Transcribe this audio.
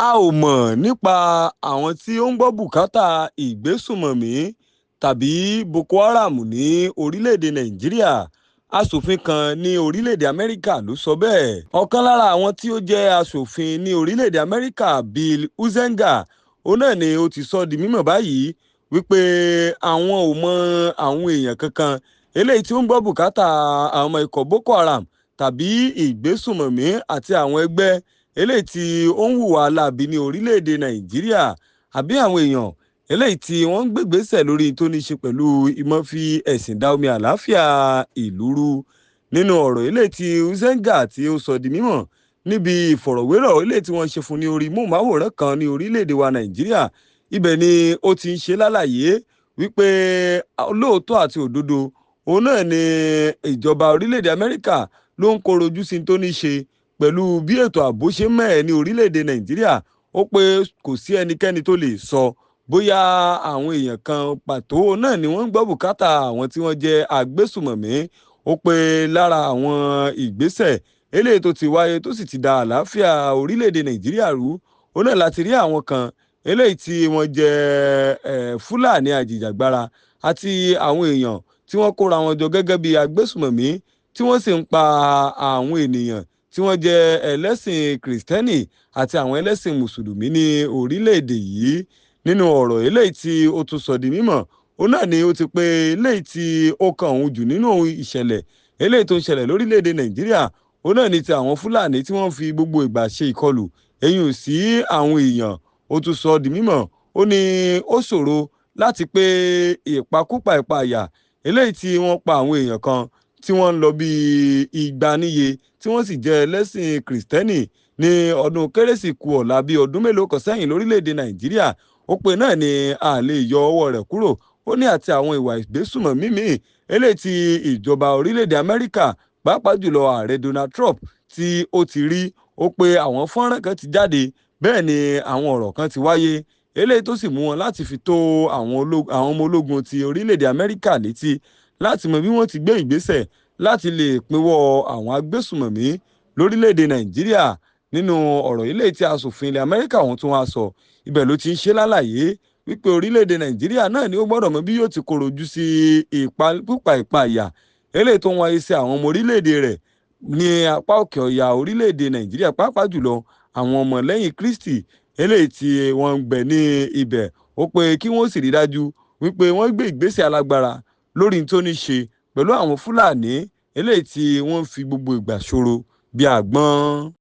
a ò mọ̀ nípa àwọn tí ó ń gbọ́ bùkátà ìgbésùnmọ̀mí tàbí boko haram ní orílẹ̀-èdè nàìjíríà. Aṣòfin kan ní orílẹ̀-èdè Amerika ló sọ bẹ́ẹ̀. Ọ̀kan lára àwọn tí ó jẹ́ aṣòfin ní orílẹ̀-èdè Amerika, Bill Uzenga, òun náà ni ó ti sọ di mímọ̀ báyìí wípé àwọn ò mọ àwọn èèyàn kankan eléyìí tí ó ń gbọ́ bùkátà àwọn ọmọ ikọ̀ boko haram tàbí ìgbésùnmọ̀mí àti àwọn ẹgbẹ́ eléyìí tí ó ń hùwà láabi ní orílẹ̀-èdè nàìjíríà, àbí àwọn èèyàn eléyìí tí wọ́n ń gbégbésẹ̀ lórí tó ní ṣe pẹ̀lú ìmọ̀ fi ẹ̀sìn dá omi àlàáfíà ìlú rú. Nínú ọ̀rọ̀ eléyìí tí Uzenga tí ó sọ di mímọ̀ níbi ìfọ̀rọ̀wérọ̀ eléyìí tí wọ́n ṣe fún ní orí móhùnmáwòrán kan ní orílẹ̀-èdè wa nàìjíríà, ibẹ̀ ni ó ti ń ṣe lálàyé wípé lóòótọ́ àti òdodo òun náà ni ìjọba orílẹ̀-èdè Amẹ́ríkà ló ń korojú sí tó ní ṣe pẹ̀lú bí ètò ààbò ṣe mẹ́ẹ̀ ní orílẹ̀-èdè nàìjíríà. Ó pé kò sí ẹnikẹ́ni tó lè sọ bóyá àwọn èèyàn kan pàtó náà ni wọ́n ń gbọ́ bùkátà àwọn tí wọ́n jẹ́ agbésùmọ̀mí. Ó pé lára àwọn ìgbésẹ̀ eléyìí tó ti wáyé tó sì ti da àlàáfíà orílẹ̀-èdè nàìjíríà rú, òun náà láti rí àwọn kan eléyìí tí wọ́n jẹ́ fúlàní àjìjàgbara àti àwọn èèyàn tí wọ́n kóra wọn jọ gẹ́gẹ́ bí agbésùmọ̀mí tí wọ́n sì ń pa àwọn ènìyàn tí wọ́n jẹ́ ẹlẹ́sìn kìrìsìtẹ́nì àti àwọn ẹlẹ́sìn mùsùlùmí ní orílẹ̀-èdè yìí. Nínú ọ̀rọ̀ eléyìí tí ó tún sọ di mímọ̀, òun náà ni ó ti pé eléyìí tí ó kan òun jù nínú ìṣẹ̀lẹ̀ eléyìí tó ń ṣẹlẹ̀ lórílẹ̀-èdè nàìjíríà, òun náà ni ti àwọn fúlàní tí wọ́n fi gbogbo ìgbà ṣe ìkọlù ẹ̀yìn sí àwọn èèyàn. Ó tún sọ di mímọ̀, ó ní ó ṣòro láti pé ìpakúpa ìpààyà eléyìí tí wọ́n pa àwọn èèyàn kan tí wọ́n ń lọ bí igba níye tí wọ́n sì jẹ́ ẹlẹ́sìn kìrìsìtẹ́nì ní ọdún kérésì kù ọ̀la bí ọdún mélòó kan sẹ́yìn lórílẹ̀‐èdè nàìjíríà. Ó pé náà ni a lè yọ ọwọ́ rẹ̀ kúrò. Ó ní àti àwọn ìwà ìgbésùnmọ̀mí míì eléyìí tí ìjọba orílẹ̀‐èdè amẹ́ríkà pàápàá jùlọ ààrẹ Donald Trump tí ó ti rí. Ó pé àwọn fọ́nrán kan ti jáde, bẹ́ẹ̀ ni àwọn ọ̀rọ̀ kan ti wáyé eléyìí tó sì mú wọn láti fi tó àwọn ọmọ ológun ti orílẹ̀‐èdè amẹ́ríkà létí láti mọ bí wọ́n ti gbé ìgbésẹ̀ láti lè pinwọ́ àwọn agbésùnmọ̀mí lórílẹ̀‐èdè nàìjíríà. Nínú ọ̀rọ̀ ilé tí aṣòfin ilẹ̀ amẹ́ríkà ọ̀hún tún wá sọ, ibẹ̀ ló ti ń ṣe lálàyé wípé orílẹ̀‐èdè nàìjíríà náà ni ó gbọ́dọ̀ mọ bí yóò ti korojú sí ìpààyà eléyìí tó ń wáyé sí àwọn ọmọ orílẹ̀‐èdè rẹ̀ ní apá òkè ọ̀yà orílẹ̀‐èdè nàìjíríà, pàápàá jùlọ àwọn ọmọlẹ́yìn kristi eléyìí tí wọ́n ń gbé ní ibẹ̀. Ó pé kí wọ́n sì rí dájú wípé wọ́n gbé ìgbésẹ̀ alágbára lórí tó ní ṣe pẹ̀lú àwọn fúlàní eléyìí tí wọ́n fi gbogbo ìgbà ṣòro bí àgbọn.